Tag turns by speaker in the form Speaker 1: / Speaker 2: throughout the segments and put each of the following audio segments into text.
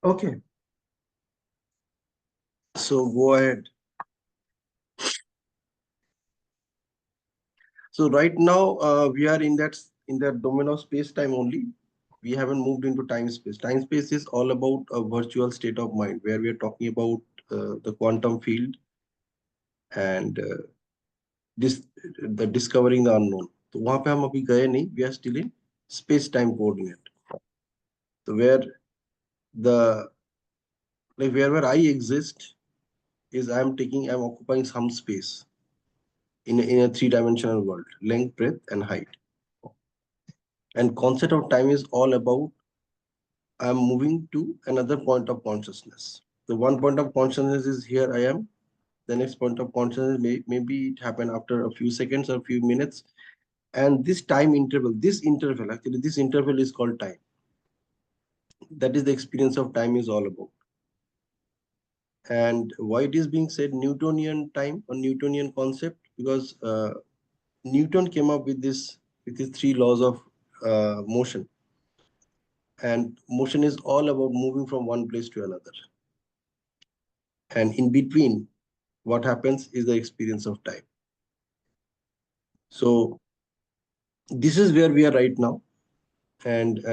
Speaker 1: Okay, so go ahead. So right now we are in that domain of space time only. We haven't moved into time space. Time space is all about a virtual state of mind where we are talking about the quantum field and this the discovering the unknown. तो वहां पे हम अभी गए नहीं. We are still in space time coordinate. So where the like wherever I exist is I'm occupying some space in a three-dimensional world, length, breadth, and height. And concept of time is all about I'm moving to another point of consciousness. The one point of consciousness is here I am. The next point of consciousness maybe it happened after a few seconds or a few minutes. And this interval is called time. That is the experience of time is all about. And why it is being said Newtonian time or Newtonian concept? Because Newton came up with his three laws of motion. And motion is all about moving from one place to another. And in between, what happens is the experience of time. So this is where we are right now. And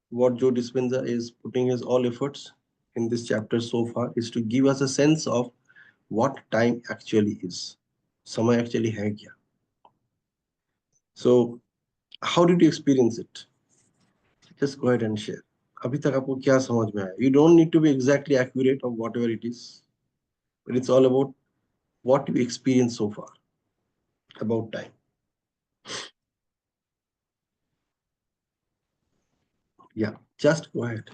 Speaker 1: what Joe Dispenza is putting his all efforts in this chapter so far is to give us a sense of what time actually is. Samay actually hai kya? So how did you experience it? Just go ahead and share. अभी तक आपको क्या समझ में आया? You don't need to be exactly accurate of whatever it is, but it's all about what you experience so far about time. Yeah, just go ahead.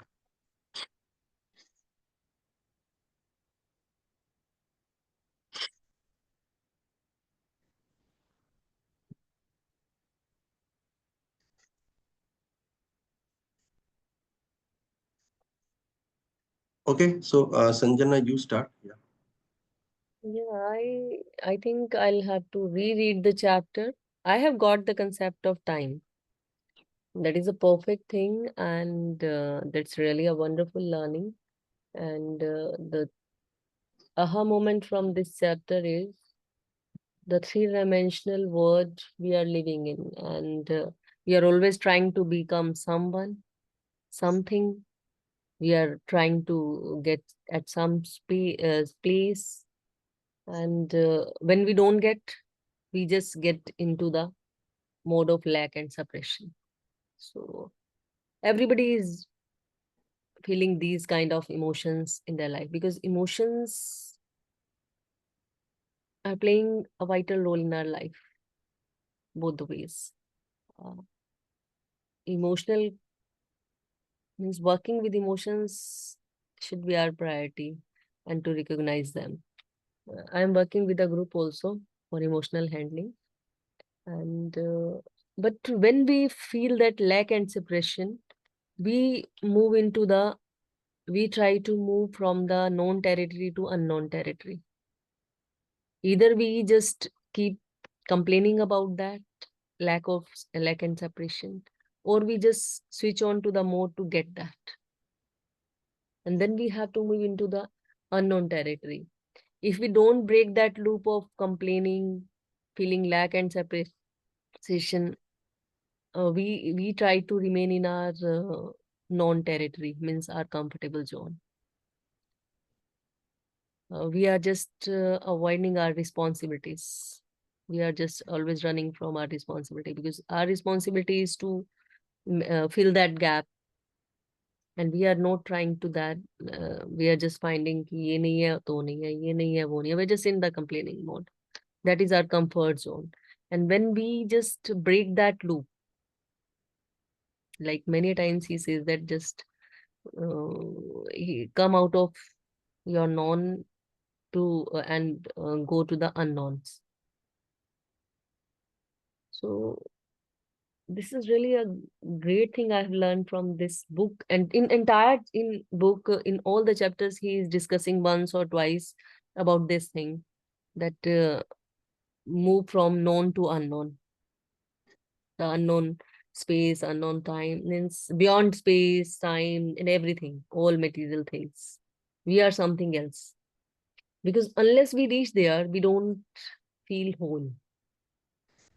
Speaker 1: Okay, so Sanjana, you start. Yeah.
Speaker 2: Yeah, I think I'll have to reread the chapter. I have got the concept of time. That is a perfect thing, and that's really a wonderful learning. And the aha moment from this chapter is the three-dimensional world we are living in, and we are always trying to become someone, something. We are trying to get at some place, and when we don't get, we just get into the mode of lack and suppression. So everybody is feeling these kind of emotions in their life because emotions are playing a vital role in our life, both the ways. Uh, Emotional means working with emotions should be our priority and to recognize them. I am working with a group also for emotional handling. And but when we feel that lack and suppression, we move into the we try to move from the known territory to unknown territory. Either we just keep complaining about that lack and separation, or we just switch on to the mode to get that. And then we have to move into the unknown territory. If we don't break that loop of complaining, feeling lack and separation, we try to remain in our non territory, means our comfortable zone. We are just avoiding our responsibilities. We are just always running from our responsibility because our responsibility is to fill that gap, and we are not trying to that. We are just finding कि ये नहीं है तो नहीं है, ये नहीं है वो नहीं है. We're just in the complaining mode. That is our comfort zone. And when we just break that loop, like many times he says that just come out of your known to and go to the unknowns. So this is really a great thing I've learned from this book. And in entire in book, in all the chapters, he is discussing once or twice about this thing, that move from known to unknown, the unknown space, unknown time, means beyond space, time, and everything, all material things. We are something else. Because unless we reach there, we don't feel whole.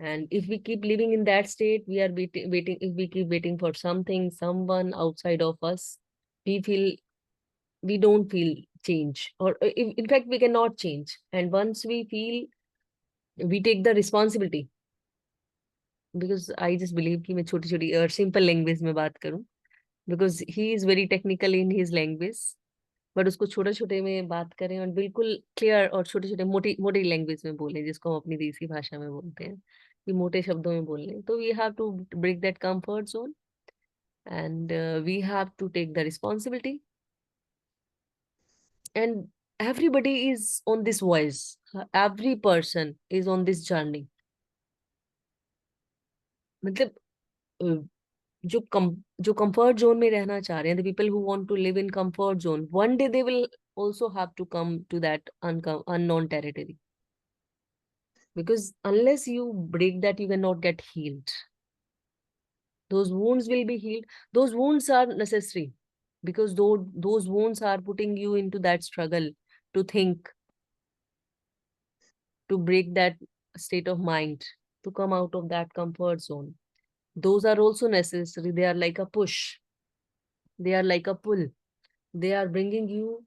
Speaker 2: And if we keep living in that state, we are waiting. If we keep waiting for something, someone outside of us, we feel we don't feel change, or in fact, we cannot change. And once we feel, we take the responsibility. Because I just believe कि मैं छोटी छोटी और simple language में बात करूं, because he is very technical in his language, but उसको छोटे छोटे में बात करें और बिल्कुल क्लियर और छोटे छोटे मोटी मोटी लैंग्वेज में बोलें, जिसको हम अपनी देसी भाषा में बोलते हैं, कि मोटे शब्दों में बोल लें, तो we have to break that comfort zone and we have to take the responsibility. And everybody is on this voice, every person is on this journey. मतलब जो कंफर्ट जोन में रहना चाह रहे हैं, the people who want to live in comfort zone, one day they will also have to come to that unknown territory. Because unless you break that, you cannot get healed. Those wounds will be healed. Those wounds are necessary, because those wounds are putting you into that struggle to think, to break that state of mind, to come out of that comfort zone. Those are also necessary. They are like a push, they are like a pull. They are bringing you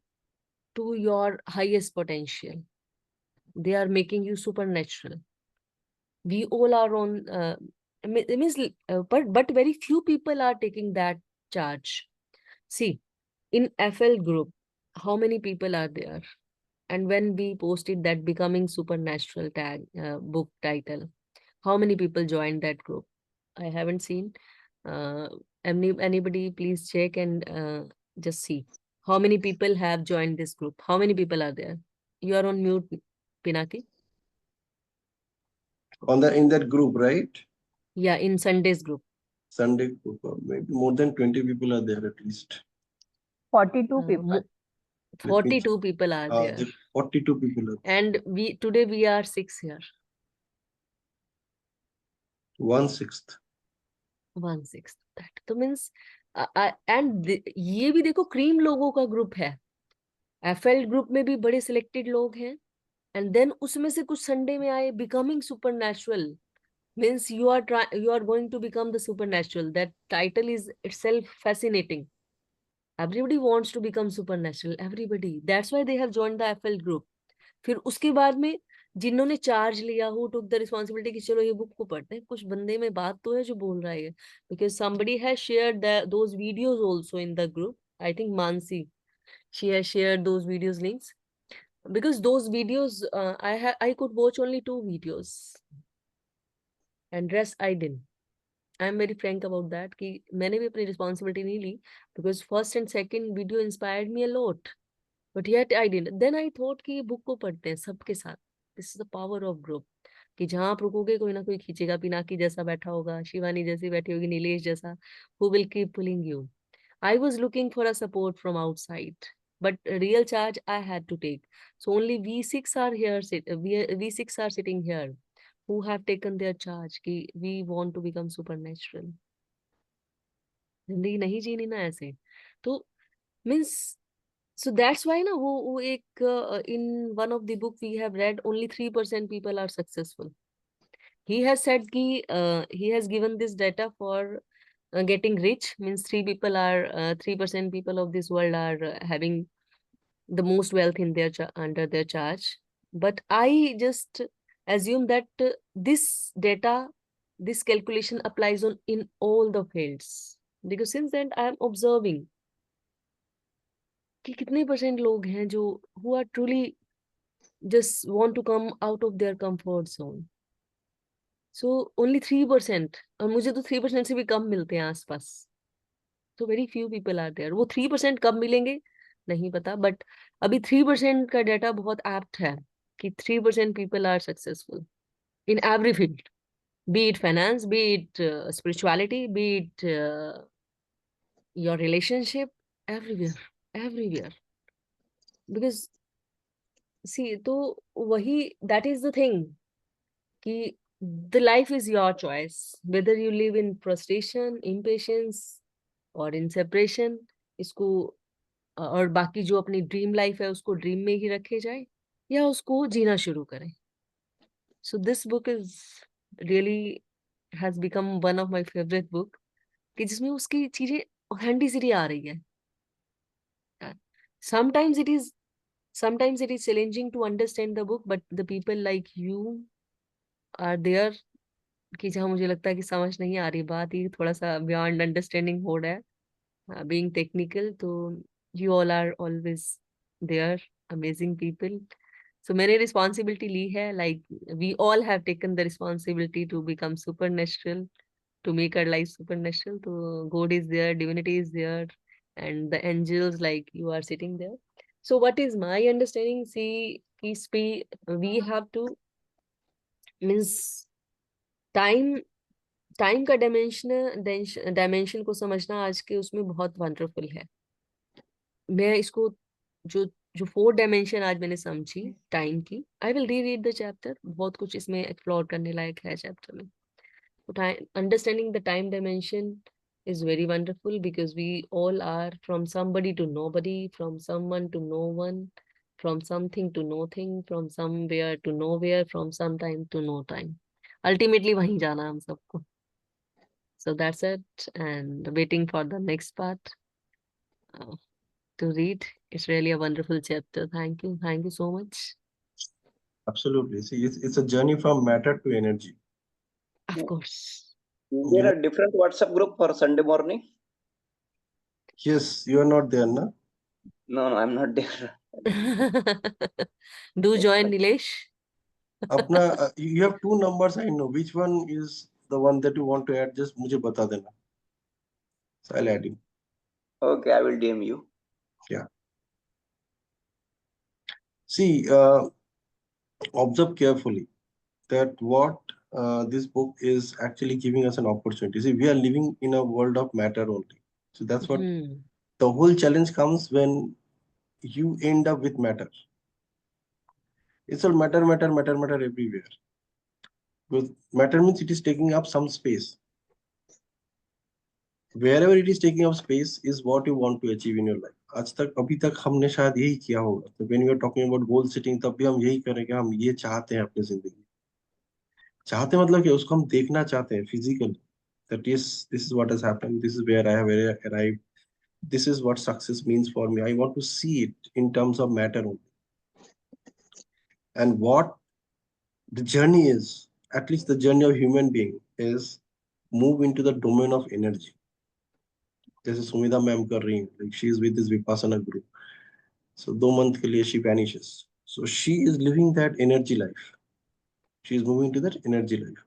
Speaker 2: to your highest potential. They are making you supernatural. We all are on means but very few people are taking that charge. See, in FL group, how many people are there? And when we posted that becoming supernatural tag book title, how many people joined that group? I haven't seen. uh, anybody please check and just see how many people have joined this group. How many people are there? You are on mute, Pinaki.
Speaker 1: On the in that group, right?
Speaker 2: Yeah, in Sunday's group.
Speaker 1: Sunday group, maybe more than 20 people are there at least.
Speaker 3: 42 people.
Speaker 2: 42 people are there.
Speaker 1: 42 people are there.
Speaker 2: And today we are 6 here.
Speaker 1: 1/6.
Speaker 2: 1/6. That तो means and ये भी देखो cream लोगों का group है. FL group में भी बड़े सिलेक्टेड लोग हैं. एंड देन उसमें से कुछ संडे में आए. Becoming supernatural means you are going to become the supernatural. That title is itself fascinating. Everybody wants to become supernatural. Everybody. That's why they have joined the FL group. फिर उसके बाद में जिन्होंने चार्ज लिया, who took the responsibility कि चलो ये book को पढ़ते हैं, कुछ बंदे में बात तो है जो बोल रहा है. Because somebody has shared those videos also in the group. I think Mansi, she has shared those videos links. Because those videos, I could watch only 2 videos. And rest I didn't. I am very frank about that कि मैंने भी अपनी responsibility नहीं ली, because first and second video inspired me a lot, but yet I didn't. Then I thought कि ये book को पढ़ते हैं सबके साथ. This is the power of group. कि जहां आप रुकोगे कोई ना कोई खींचेगा. पिनाकी जैसा बैठा होगा, शिवानी जैसी बैठी होगी, नीलेश जैसा, who will keep pulling you. I was looking for a support from outside, but real charge I had to take. So only we 6 are here, we 6 are sitting here who have taken their charge कि we want to become supernatural. जिंदगी नहीं जीनी ना ऐसे. तो means, so that's why ना वो एक in one of the book we have read, only 3% people are successful. He has said कि he has given this data for getting rich, means 3% people of this world are having the most wealth in their under their charge. But I just assume that this data, this calculation applies on in all the fields, because since then I am observing कि कितने percent लोग हैं जो who are truly just want to come out of their comfort zone. So only 3%, और मुझे तो 3% से भी कम मिलते हैं आसपास. So very few people are there. वो 3% कब मिलेंगे नहीं पता, बट अभी 3% का डाटा बहुत एप्ट है कि 3% people are successful in every field, be it finance, be it spirituality, be it your relationship, everywhere. Because see, तो वही, that is the thing कि the life is your choice. Whether you live in frustration, impatience or in separation, इसको और बाकी जो अपनी dream life है उसको ड्रीम में ही रखे जाए या उसको जीना शुरू करें. So this book is really has become one of my favorite book कि जिसमें उसकी चीजें ऑथेंटिसिटी आ रही है. Sometimes it is challenging to understand the book, but the people like you are there कि जहाँ मुझे लगता है कि समझ नहीं आ रही बात, ये थोड़ा सा बियॉन्ड अंडरस्टैंडिंग हो रहा है, बीइंग टेक्निकल, तो you all are always there, amazing people. So मैंने रिस्पॉन्सिबिलिटी ली है, like we all have taken the responsibility to become supernatural, to make our life supernatural. So God is there, divinity is there, and the angels like you are sitting there. So what is my understanding? See, we have to means time का dimension को समझना आज के उसमें बहुत wonderful है. मैं इसको जो जो 4 डायमेंशन आज मैंने समझी टाइम की, I will read the chapter. बहुत कुछ इसमें एक्सप्लोर करने लायक है चैप्टर में. Understanding the time dimension is very wonderful because we all are from somebody to nobody, from someone to no one, from something to nothing, from somewhere to nowhere, from some time to no time. Ultimately वहीं जाना हम सबको. So that's it, and waiting for the next part to read. It's really a wonderful chapter. Thank you so much.
Speaker 1: Absolutely. See, it's a journey from matter to energy.
Speaker 2: Of course.
Speaker 4: Is there a different WhatsApp group for Sunday morning?
Speaker 1: Yes, you are not there, na?
Speaker 4: No, I'm not there.
Speaker 2: Do join, Nilesh.
Speaker 1: अपना you have 2 numbers, I know. Which one is the one that you want to add? Just मुझे बता देना. So I'll add you.
Speaker 4: Okay, I will DM you.
Speaker 1: Yeah. See, observe carefully that what this book is actually giving us an opportunity. See, we are living in a world of matter only. So that's what the whole challenge comes when you end up with matter. It's all matter everywhere. Because matter means it is taking up some space. Wherever it is taking up space is what you want to achieve in your life. आज तक अभी तक हमने शायद यही किया होगा. तो when we are talking about goal setting, तब भी हम यही करेंगे. हम ये चाहते हैं अपनी जिंदगी. चाहते मतलब कि उसको हम देखना चाहते हैं physically. That yes, this is what has happened. This is where I have arrived. This is what success means for me. I want to see it in terms of matter only. And what the journey is, at least the journey of human being, is move into the domain of energy. जैसे Sumita ma'am कर रही हैं, like she is with this Vipassana group. So 2 month के लिए she vanishes. So she is living that energy life. She is moving to that energy life.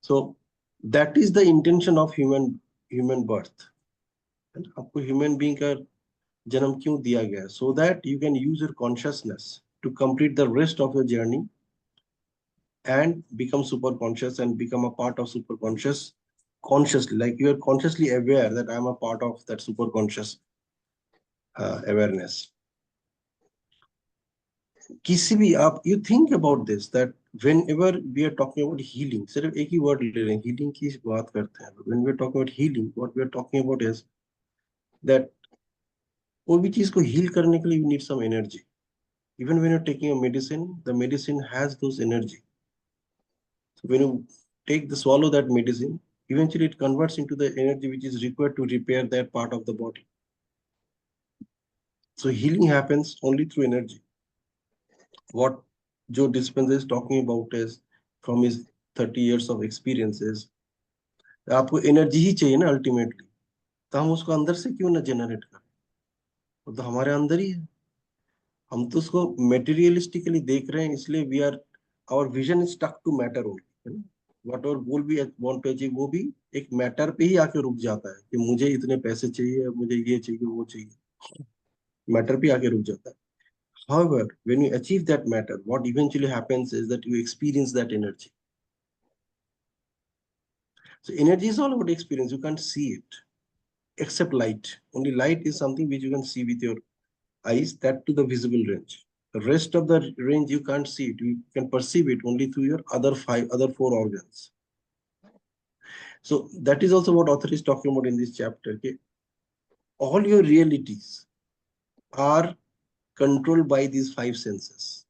Speaker 1: So that is the intention of human birth. And आपको human being का जन्म क्यों दिया गया? So that you can use your consciousness to complete the rest of your journey and become super conscious and become a part of super conscious consciously, like you are consciously aware that I am a part of that super conscious awareness. किसी भी आप you think about this, that whenever we are talking about healing, सिर्फ एक ही word ले रहे हैं, healing की बात करते हैं. When we are talking about healing, what we are talking about is that कोई भी चीज को heal करने के लिए you need some energy. Even when you're taking a medicine, the medicine has those energy. So when you swallow that medicine, eventually it converts into the energy which is required to repair that part of the body. So healing happens only through energy. What Joe Dispenza is talking about is from his 30 years of experiences. आपको energy ही चाहिए ना ultimately, तो हम उसको अंदर से क्यों ना जनरेट करें? तो हमारे अंदर ही है. हम तो उसको मेटीरियलिस्टिकली देख रहे हैं, इसलिए we are our vision is stuck to matter only. Whatever goal we want to achieve, वो भी एक मैटर पे ही आके रुक जाता है कि मुझे इतने पैसे चाहिए, मुझे ये चाहिए, वो चाहिए. मैटर पे आके रुक जाता है. However, when you achieve that matter, what eventually happens is that you experience that energy. So energy is all about experience. You can't see it except light. Only light is something which you can see with your eyes, that to the visible range. The rest of the range you can't see it. You can perceive it only through your other four organs. So that is also what author is talking about in this chapter. Okay? All your realities are controlled by these five senses.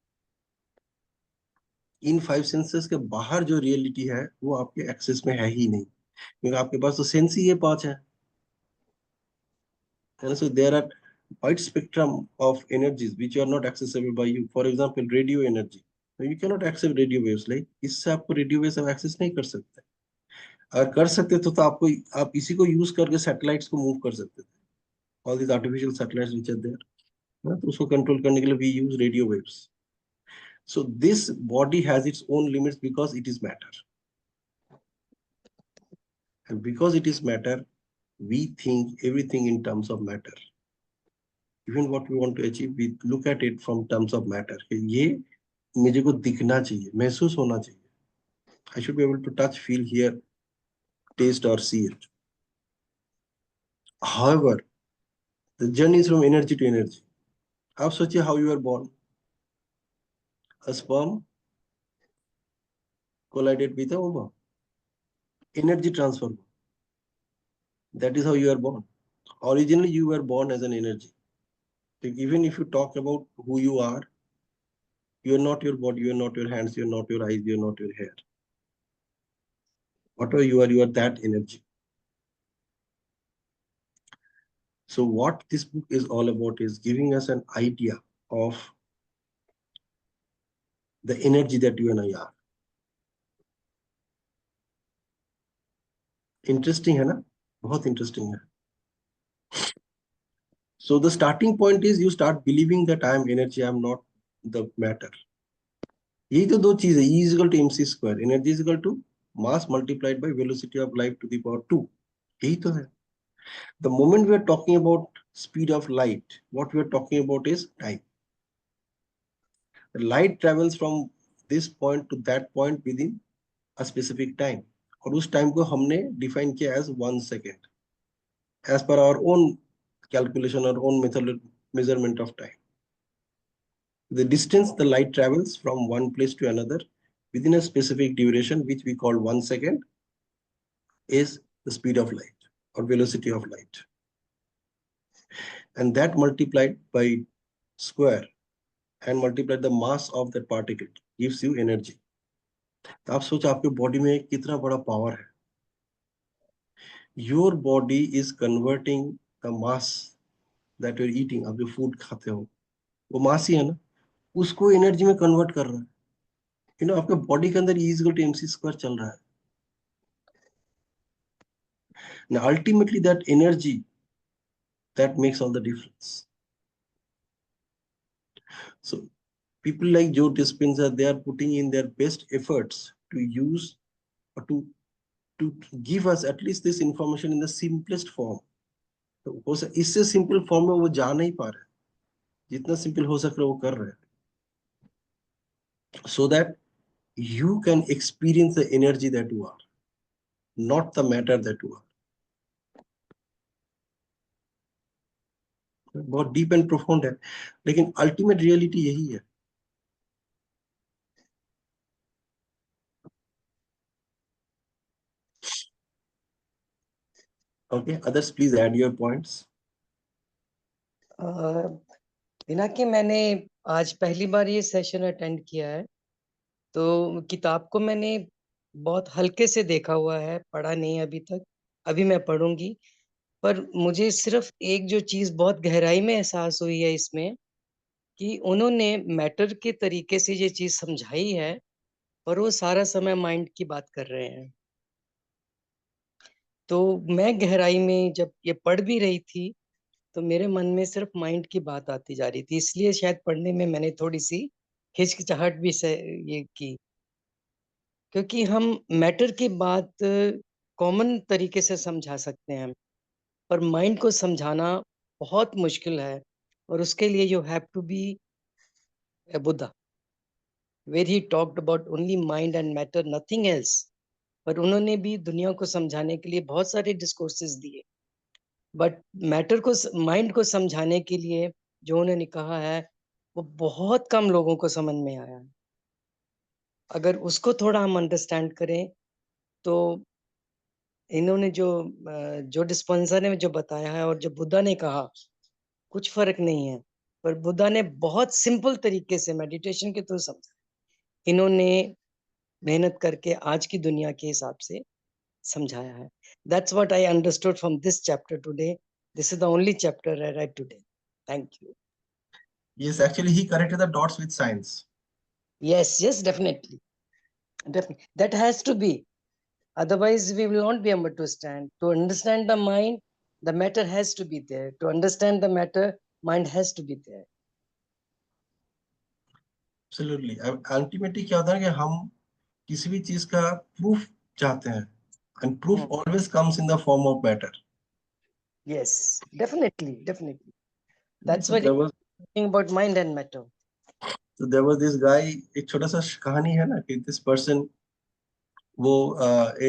Speaker 1: In five senses के बाहर जो reality है वो आपके access में है ही नहीं, क्योंकि आपके पास तो सेंस ही ये पांच है. And so there are wide spectrum of energies which are not accessible by you. For example, radio energy. So you cannot access radio waves. Like इससे आपको radio waves आप access नहीं कर सकते. अगर कर सकते तो आपको आप इसी को यूज करके सैटेलाइट्स को मूव कर सकते थे. All these artificial satellites which are there. तो उसको कंट्रोल करने के लिए we use radio waves. So this body has its own limits because it is matter. And because it is matter, we think everything in terms of matter. Even what we want to achieve, we look at it from terms of matter. ये मुझे को दिखना चाहिए, महसूस होना चाहिए. I should be able to touch, feel, hear, taste or see it. However, the journey is from energy to energy. आप सोचिए how you are born. A sperm collided with a ovum. Energy transfer. That is how you are born. Originally, you were born as an energy. Even if you talk about who you are not your body, you are not your hands, you are not your eyes, you are not your hair. Whatever you are that energy. So what this book is all about is giving us an idea of the energy that you and I are. Interesting है ना? बहुत interesting है. So the starting point is you start believing that I am energy, I am not the matter. यही तो दो चीज है. E is equal to mc square. Energy is equal to mass multiplied by velocity of light to the power 2. यही तो है. The moment we are talking about speed of light, what we are talking about is time. The light travels from this point to that point within a specific time. और उस time को हमने define किया as 1 second. As per our own calculation, our own method measurement of time. The distance the light travels from one place to another within a specific duration, which we call 1 second, is the speed of light or velocity of light. And that multiplied by square and multiplied the mass of that particle gives you energy. तो आप सोचो आपके body में कितना बड़ा power है. Your body is converting the mass that you're eating. आप जो फूड खाते हो वो मास ही है ना, उसको एनर्जी में कन्वर्ट कर रहा है. आपके बॉडी के अंदर E is equal to mc square चल रहा है. Now ultimately that energy that makes all the difference. So people like Joe Dispenza, they are putting in their best efforts to use or to give us at least this information in the simplest form. तो इससे simple form में वो जा नहीं पा रहे, जितना simple हो सक रहा है वो कर रहे हैं, so that you can experience the energy that you are, not the matter that you are. बहुत डीप एंड प्रोफाउंड है, लेकिन अल्टीमेट रियलिटी यही है. Okay, others please add your points.
Speaker 5: बिना कि मैंने आज पहली बार ये सेशन अटेंड किया है, तो किताब को मैंने बहुत हल्के से देखा हुआ है, पढ़ा नहीं अभी तक. अभी मैं पढ़ूंगी. पर मुझे सिर्फ एक जो चीज बहुत गहराई में एहसास हुई है इसमें, कि उन्होंने मैटर के तरीके से ये चीज समझाई है, पर वो सारा समय माइंड की बात कर रहे हैं. तो मैं गहराई में जब ये पढ़ भी रही थी, तो मेरे मन में सिर्फ माइंड की बात आती जा रही थी. इसलिए शायद पढ़ने में मैंने थोड़ी सी हिचकिचाहट भी से ये की, क्योंकि हम मैटर की बात कॉमन तरीके से समझा सकते हैं, पर माइंड को समझाना बहुत मुश्किल है. और उसके लिए you have to be a Buddha, where he talked about only mind and matter, nothing else. पर उन्होंने भी दुनिया को समझाने के लिए बहुत सारे डिस्कोर्सेस दिए, बट मैटर को, माइंड को समझाने के लिए जो उन्होंने कहा है, वो बहुत कम लोगों को समझ में आया है। अगर उसको थोड़ा हम अंडरस्टैंड करें तो इन्होंने जो डिस्पेंसर ने जो बताया है और जो बुद्धा ने कहा, कुछ फर्क नहीं है। पर बुद्धा ने बहुत सिंपल तरीके से मेडिटेशन के थ्रू समझा। इन्होंने मेहनत करके आज की दुनिया के हिसाब से समझाया है। That's what I understood from this chapter today. This is the only chapter I read today. Thank you.
Speaker 1: Yes, actually he connected the dots with science.
Speaker 5: Yes, yes, definitely. Definitely. That has to be. Otherwise, we will not be able to stand. To understand the mind, the matter has to be there. To understand the matter, mind has to be there.
Speaker 1: Absolutely. Ultimately क्या होता है कि हम किसी भी चीज का proof चाहते हैं, and proof
Speaker 5: Hmm.
Speaker 1: always comes in the form of matter.
Speaker 5: Yes, definitely, definitely. That's
Speaker 1: So
Speaker 5: why
Speaker 1: there was
Speaker 5: talking about mind and matter.
Speaker 1: this guy, एक छोटा सा कहानी है ना कि this person वो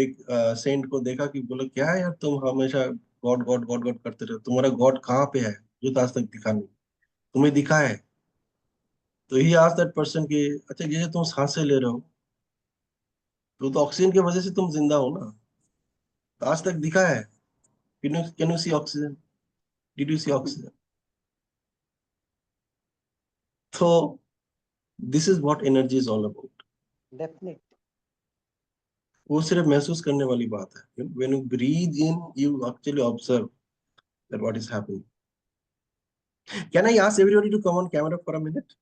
Speaker 1: एक सेंट को देखा कि बोला क्या है यार, तुम हमेशा गॉड गॉड गॉड गॉड करते रहो, तुम्हारा गॉड कहाँ पे है जो तो आज तक दिखा नहीं, तुम्हें दिखा है? तो ही आस्क्ड दैट पर्सन कि अच्छा ये जो तुम सांसें ले रहे हो, तो ऑक्सीजन की वजह से तुम जिंदा हो ना, तो आज तक दिखा है? Can you see oxygen? Did you see oxygen? तो this is what energy is all about.
Speaker 5: Definitely.
Speaker 1: वो सिर्फ महसूस करने वाली बात है। When you breathe in you actually observe that what is happening. Can I ask everybody to come on camera for a minute?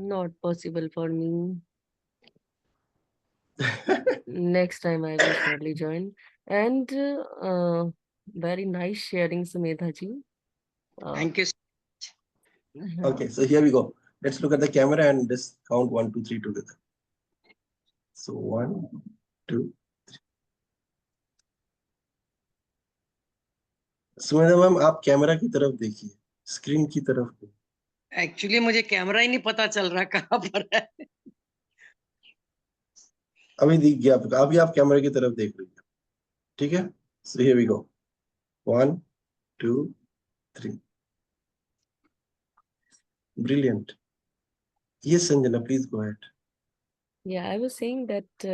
Speaker 2: Not possible for me. Next time I will surely join. And very nice sharing, Sumedha ji.
Speaker 5: Thank you.
Speaker 1: Okay, so here we go. Let's look at the camera and just count 1, 2, 3 together. So 1, 2. Sumedha ma'am, आप camera की तरफ देखिए, screen की तरफ नहीं।
Speaker 5: Actually मुझे camera ही नहीं पता चल रहा कहाँ पर है।
Speaker 1: अभी दिख गया आपको, अभी आप कैमरा की तरफ देख लीजिए, ठीक है? So here we go. 1, 2, 3। Brilliant. Yes, Sanjana, please go ahead.
Speaker 2: Yeah, I was saying that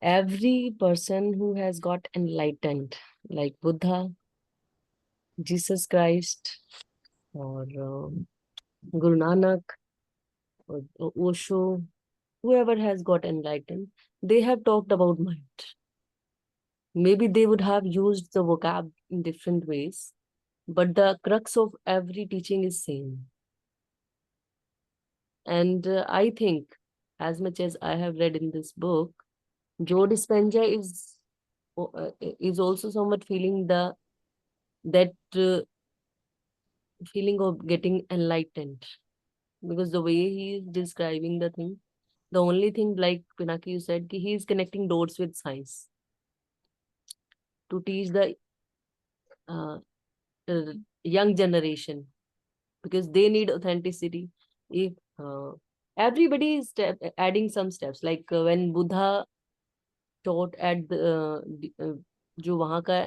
Speaker 2: every person who has got enlightened, like Buddha, Jesus Christ, or Guru Nanak, or Osho, whoever has got enlightened, they have talked about mind. Maybe they would have used the vocab in different ways, but the crux of every teaching is same. And I think, as much as I have read in this book, Joe Dispenza is also somewhat feeling that feeling of getting enlightened, because the way he is describing the thing, the only thing, like Pinaki, you said, he is connecting dots with science to teach the uh, young generation, because they need authenticity. If everybody is adding some steps, like when Buddha taught at जो वहाँ का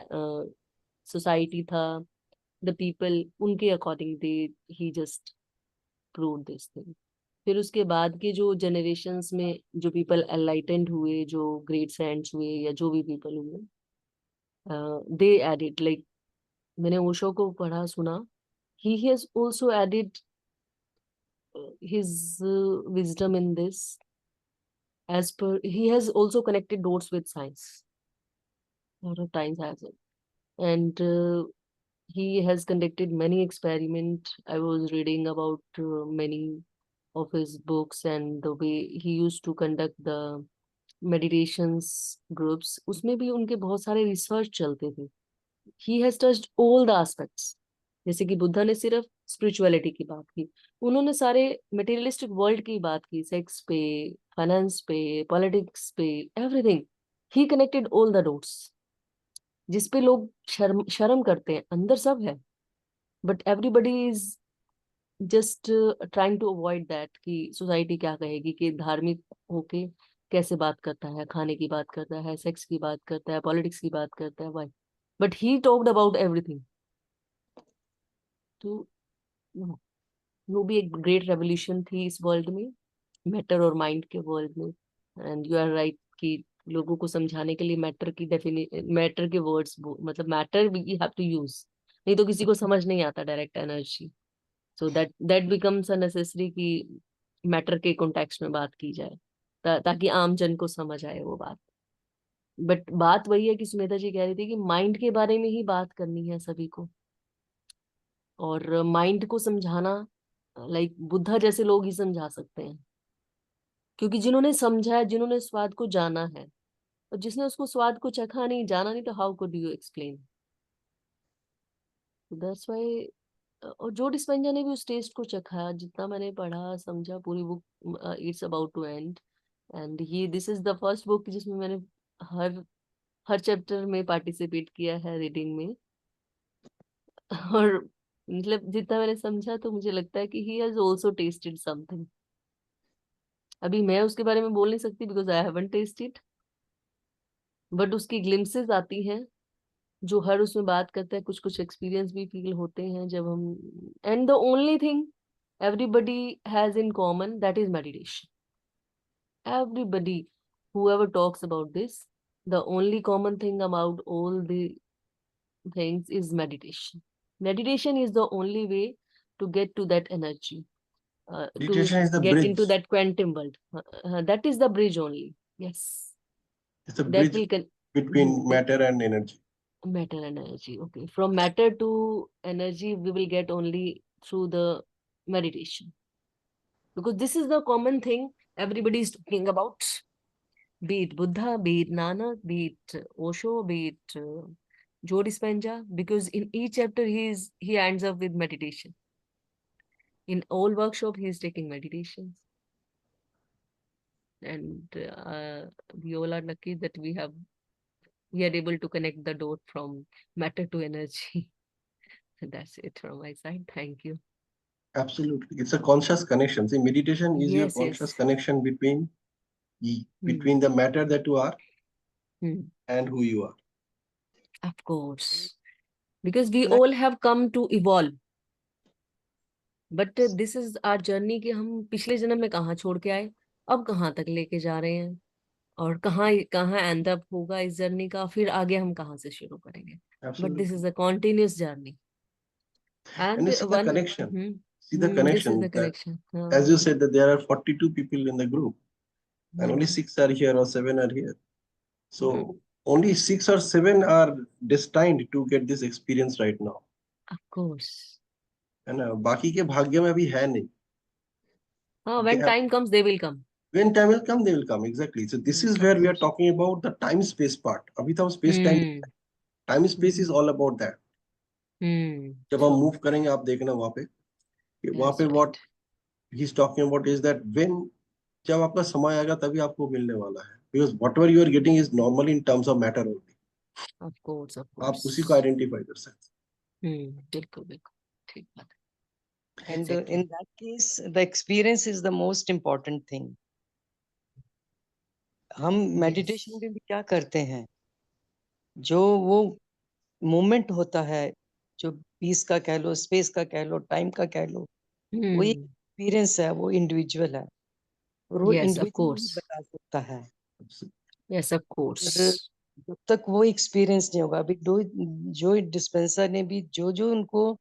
Speaker 2: society था, the people, उनके according he just proved this thing. फिर उसके बाद के जो generations में जो people enlightened हुए, जो great saints हुए, या जो भी people हुए, they added, like मैंने ओशो को पढ़ा सुना, he has also added his wisdom in this, as per he has also connected dots with science a lot of times as well. And he has conducted many experiments. I was reading about many of his books, and the way he used to conduct the meditations groups, उसमें भी उनके बहुत सारे research चलते थे. He has touched all the aspects. जैसे कि बुद्धा ने सिर्फ स्पिरिचुअलिटी की बात की, उन्होंने सारे मटेरियलिस्टिक वर्ल्ड की बात की, सेक्स पे, फाइनेंस पे, पॉलिटिक्स पे, everything. He connected all the dots, जिसपे लोग शर्म शर्म करते हैं, अंदर सब है, but everybody is just trying to avoid that कि सोसाइटी क्या कहेगी, कि धार्मिक होके कैसे बात करता है, खाने की बात करता है, सेक्स की बात करता है, पॉलिटिक्स की बात करता है. Y? but he talked about everything. तो वो भी एक ग्रेट रेवोल्यूशन थी इस वर्ल्ड में, मैटर और माइंड के वर्ल्ड में. एंड यू आर राइट कि लोगों को समझाने के लिए मैटर के वर्ड्स, मतलब matter we have to use, नहीं तो किसी को समझ नहीं आता direct energy. So that becomes a necessary कि मैटर के कॉन्टेक्स्ट में बात की जाए, ताकि आम जन को समझ आए वो बात. बट बात वही है कि सुमेधा जी कह रही थी कि माइंड के बारे में ही बात करनी है सभी को, और माइंड को समझाना लाइक बुद्धा जैसे लोग ही समझा सकते हैं, क्योंकि जिन्होंने समझा है, जिन्होंने स्वाद को जाना है, और जिसने उसको स्वाद को चखा नहीं, जाना नहीं, तो how could you explain. That's why. और जो डिस्पेंजा ने भी उस टेस्ट को चखा, जितना मैंने पढ़ा समझा, पूरी book it's about to end, and he this is the first book जिसमें मैंने हर हर चैप्टर में पार्टिसिपेट किया है रीडिंग में. और मतलब जितना मैंने समझा, तो मुझे लगता है कि he has also tested something. अभी मैं उसके बारे में बोल नहीं सकती because I haven't tested, but उसकी ग्लिम्सेस आती हैं जो हर उसमें बात करता है. कुछ कुछ एक्सपीरियंस भी फील होते हैं जब हम. And the only thing everybody has in common, that is meditation. Everybody, whoever talks about this, the only common thing about all the things is meditation. Meditation is the only way to get to that energy, to
Speaker 1: Meditation is the
Speaker 2: get
Speaker 1: bridge.
Speaker 2: into that quantum world. That is the bridge only. Yes,
Speaker 1: It's a
Speaker 2: that
Speaker 1: bridge
Speaker 2: will
Speaker 1: between matter and energy.
Speaker 2: matter and energy. Okay, from matter to energy we will get only through the meditation, because this is the common thing everybody is talking about, be it Buddha, be it Nanak, be it Osho, be it Joe Dispenza, because in each chapter he ends up with meditation. In all workshop he is taking meditations, and we all are lucky that we are able to connect the dot from matter to energy. That's it from my side. Thank you.
Speaker 1: Absolutely. It's a conscious connection. See, meditation is your
Speaker 2: Yes,
Speaker 1: conscious
Speaker 2: yes.
Speaker 1: connection between the matter that you are and who you are.
Speaker 2: Of course, because we all have come to evolve, but this is our journey कि हम पिछले जन्म में कहाँ छोड़ के आए, अब कहाँ तक लेके जा रहे हैं, और कहाँ कहाँ एंड अप होगा इस जर्नी का, फिर आगे हम कहाँ से शुरू करेंगे. But this is a continuous journey.
Speaker 1: And you see the connection. See the
Speaker 2: this
Speaker 1: connection.
Speaker 2: is the
Speaker 1: that,
Speaker 2: connection.
Speaker 1: as you said, that there are 42 people in the group, and only 6 are here or 7 are here. So only 6 or 7 are destined to get this experience right now.
Speaker 2: Of course.
Speaker 1: है ना, बाकी के भाग्य में अभी है नहीं.
Speaker 2: When time comes, they will come.
Speaker 1: When time will come, they will come. Exactly. So this is where we are talking about the time space part. अभी तो हम space time space is all about that. जब हम move करेंगे, आप देखना वहाँ पे what he's talking about is that when जब आपका समय आएगा तभी आपको मिलने वाला है, because whatever you are getting is normally in terms of matter only.
Speaker 2: Of course.
Speaker 1: आप उसी को identify कर सकते हैं.
Speaker 2: बिल्कुल ठीक बात.
Speaker 5: And in that case, the experience is the most important thing. हम meditation में भी क्या करते हैं, जो वो moment होता है, जो peace का कह लो, space का कह लो, time का कह लो, वो experience है, वो individual है, और वो individual ही बता सकता है.
Speaker 2: Yes, of course.
Speaker 5: जब तक वो experience नहीं होगा, अभी जो डिस्पेंसर ने भी जो उनको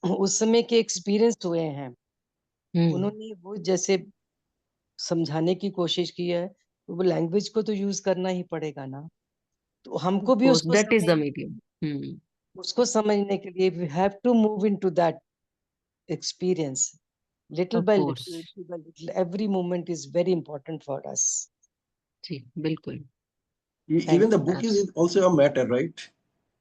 Speaker 5: उस समय के experience हुए हैं, उन्होंने वो जैसे समझाने की कोशिश की है, तो वो लैंग्वेज को तो यूज करना ही पड़ेगा ना. तो हमको भी उसको समझने के लिए we have to move into that experience little by little. Every moment is very important for us.
Speaker 2: जी बिल्कुल.
Speaker 1: Even the book is also a matter, right?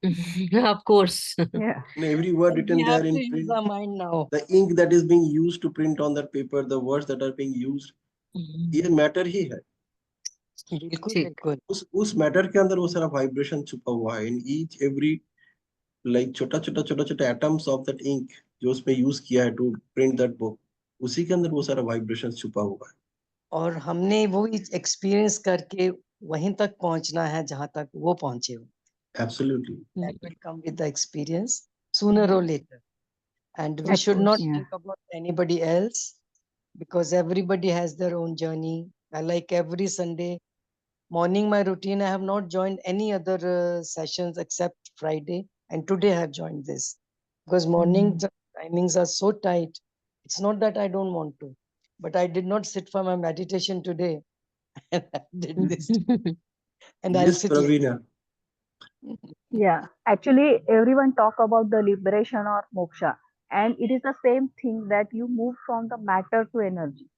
Speaker 2: Of course.
Speaker 3: Yeah.
Speaker 1: And every word written there in print,
Speaker 5: use our mind now.
Speaker 1: the ink that is being used to print on that paper, the words that are being used, ये matter ही है.
Speaker 5: बिल्कुल.
Speaker 1: उस matter के अंदर वो सारा vibration छुपा हुआ है. In each every like छोटा atoms of that ink जो उसमें use किया है to print that book, उसी के अंदर वो सारा vibration छुपा हुआ है.
Speaker 5: और हमने वो एक्सपीरियंस करके वहीं तक पहुंचना है जहां तक वो पहुंचे हो.
Speaker 1: Absolutely.
Speaker 5: That will come with the experience sooner or later. And we
Speaker 3: Of
Speaker 5: should
Speaker 3: course,
Speaker 5: not
Speaker 3: yeah.
Speaker 5: think about anybody else, because everybody has their own journey. I like every Sunday morning, my routine, I have not joined any other sessions except Friday. And today I have joined this because morning timings are so tight. It's not that I don't want to, but I did not sit for my meditation today. And I did this. And I'll
Speaker 1: Yes,
Speaker 5: sit later.
Speaker 1: Pravina.
Speaker 3: Yeah, actually, everyone talk about the liberation or moksha, and it is the same thing that you move from the matter to energy.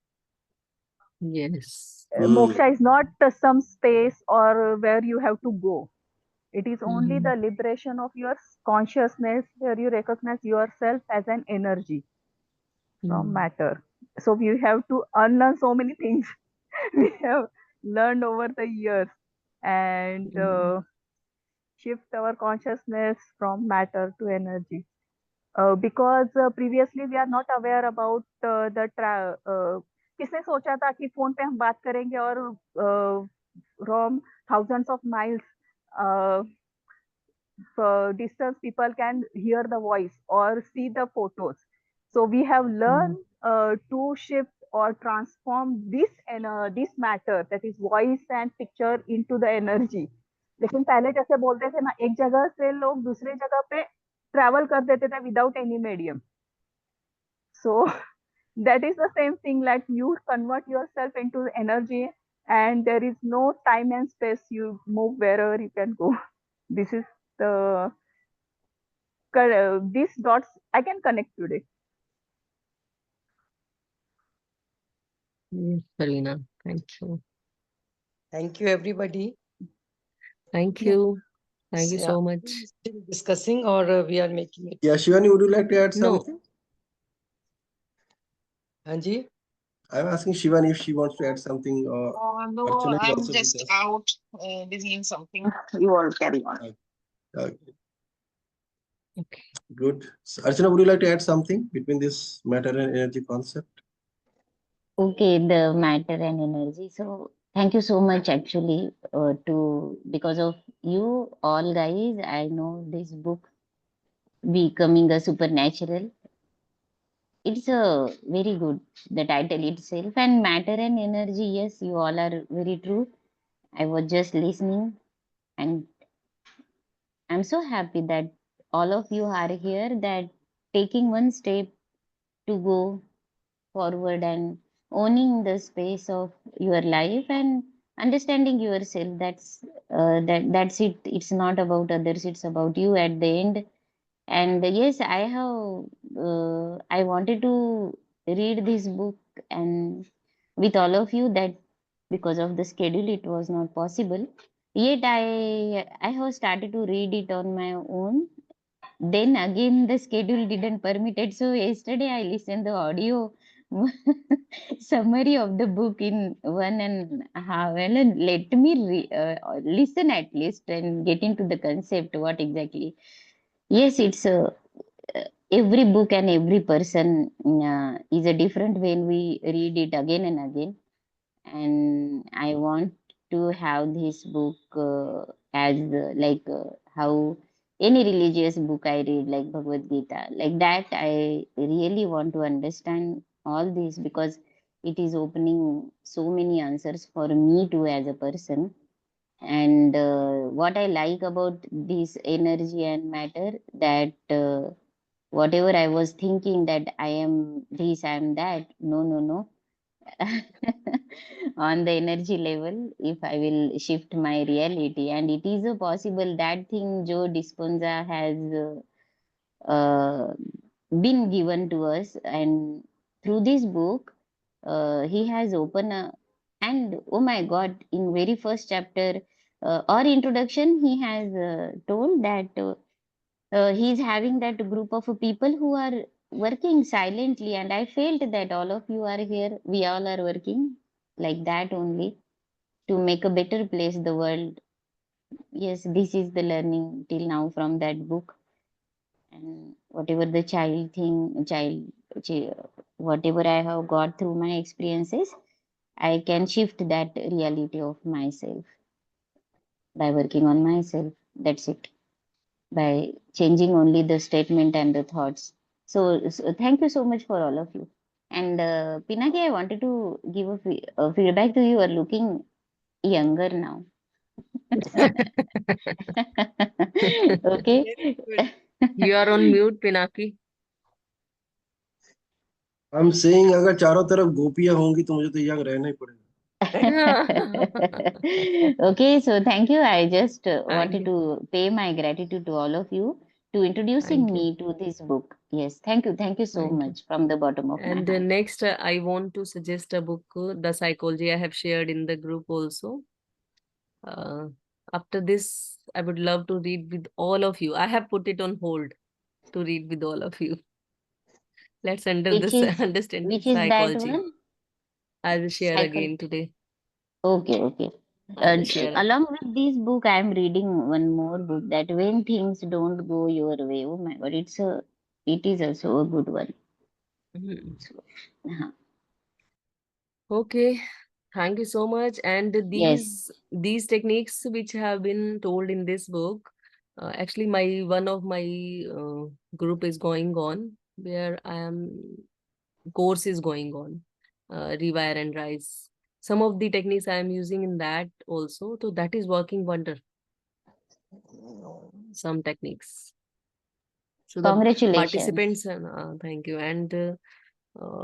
Speaker 2: Yes.
Speaker 3: Moksha is not some space or where you have to go. It is only
Speaker 2: Mhm.
Speaker 3: the liberation of your consciousness where you recognize yourself as an energy from
Speaker 2: Mm.
Speaker 3: matter. So we have to unlearn so many things we have learned over the years and
Speaker 2: Mm.
Speaker 3: shift our consciousness from matter to energy. Because previously we are not aware about किसने सोचा था कि phone पे हम बात करेंगे और from thousands of miles uh, distance people can hear the voice or see the photos. So we have learned to shift or transform this matter, that is voice and picture, into the energy. लेकिन पहले जैसे बोलते थे ना, एक जगह से लोग दूसरी जगह पे ट्रैवल कर देते थे without any medium. So that is the same thing, like you convert yourself into energy and there is no time and space, you move wherever you can go. This is the these dots I can connect today.
Speaker 2: Yes, Karina. Thank you.
Speaker 5: Thank you, everybody.
Speaker 2: Thank
Speaker 3: Yeah.
Speaker 2: you. Thank you
Speaker 5: Yeah.
Speaker 2: so
Speaker 5: Are
Speaker 2: much.
Speaker 5: we still discussing or we are making it?
Speaker 1: Yeah, Shivani, would you like to add
Speaker 2: No.
Speaker 1: something?
Speaker 5: Hanji?
Speaker 1: I'm asking Shivani if she wants to add something.
Speaker 6: No,
Speaker 1: Archana is
Speaker 6: I'm
Speaker 1: also with
Speaker 6: just
Speaker 1: us.
Speaker 6: out busy in something. You all carry on.
Speaker 1: Okay,
Speaker 2: Okay.
Speaker 1: good. So, Archana, would you like to add something between this matter and energy concept?
Speaker 7: Okay, the matter and energy. So thank you so much actually to because of you all guys, I know this book becoming a supernatural. It's a very good, the title itself, and matter and energy. Yes, you all are very true. I was just listening and I'm so happy that all of you are here, that taking one step to go forward and owning the space of your life and understanding yourself. That's it. It's not about others, it's about you at the end. And yes, I wanted to read this book and with all of you, that because of the schedule it was not possible, yet I have started to read it on my own. Then again, the schedule didn't permit it. So yesterday I listened the audio summary of the book in 1.5 and let me listen at least and get into the concept what exactly. Yes, it's every book and every person is a different when we read it again and again. And I want to have this book as like how any religious book I read, like Bhagavad Gita, like that. I really want to understand all this because it is opening so many answers for me too as a person. And what I like about this energy and matter, that whatever I was thinking that I am this, I am that, no, no, no. On the energy level, if I will shift my reality, and it is a possible, that thing Joe Dispenza has been given to us, and through this book, he has opened a, and oh my God, in very first chapter or introduction, he has told that he's having that group of people who are working silently, and I felt that all of you are here, we all are working like that only to make a better place the world. Yes, this is the learning till now from that book. And whatever the whatever I have got through my experiences, I can shift that reality of myself by working on myself. That's it. By changing only the statement and the thoughts. So thank you so much for all of you. And Pinaki, I wanted to give a feedback to you. You are looking younger now. Okay.
Speaker 2: You are on mute, Pinaki.
Speaker 1: I'm saying अगर चारों तरफ गोपियां होंगी तो मुझे तो young रहना ही पड़ेगा.
Speaker 7: Okay, so thank you. I just wanted
Speaker 2: you.
Speaker 7: to pay my gratitude to all of you to introducing
Speaker 2: Thank you.
Speaker 7: me to this book. Yes, thank you so
Speaker 2: Thank you.
Speaker 7: much from the bottom of my
Speaker 2: And
Speaker 7: heart.
Speaker 2: next, I want to suggest a book, The Psychology. I have shared in the group also. After this, I would love to read with all of you. I have put it on hold to read with all of you. Let's
Speaker 7: Which is
Speaker 2: understand
Speaker 7: which is that
Speaker 2: psychology.
Speaker 7: one?
Speaker 2: I will share
Speaker 7: Psycho-
Speaker 2: again today.
Speaker 7: Okay.
Speaker 2: I will share.
Speaker 7: Along with this book, I am reading one more book, that When Things Don't Go Your Way. Oh my God, it is also a good one.
Speaker 2: Mhm.
Speaker 7: So, uh-huh.
Speaker 2: Okay, thank you so much. And these techniques which have been told in this book, actually one of my group is going on, where course is going on, Rewire and Rise. Some of the techniques I am using in that also, so that is working wonder. Some techniques. So the
Speaker 7: Congratulations.
Speaker 2: participants, thank you. And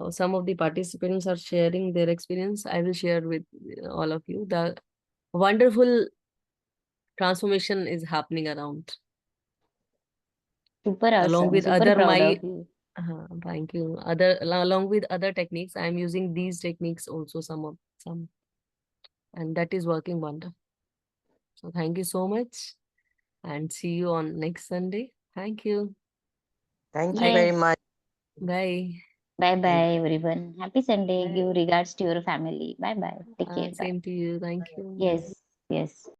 Speaker 2: some of the participants are sharing their experience. I will share with all of you. The wonderful transformation is happening around.
Speaker 7: Super
Speaker 2: Along
Speaker 7: awesome.
Speaker 2: with
Speaker 7: Super
Speaker 2: other
Speaker 7: proud
Speaker 2: my
Speaker 7: of you.
Speaker 2: thank you. Along with other techniques, I am using these techniques also, some, and that is working wonder. So thank you so much, and see you on next Sunday. Thank you.
Speaker 5: Thank you
Speaker 7: Yes.
Speaker 5: very much.
Speaker 2: Bye.
Speaker 7: Bye everyone. Happy Sunday.
Speaker 2: Bye.
Speaker 7: Give regards to your family. Bye. Take care. Bye.
Speaker 2: Same to you. Thank you.
Speaker 7: Yes.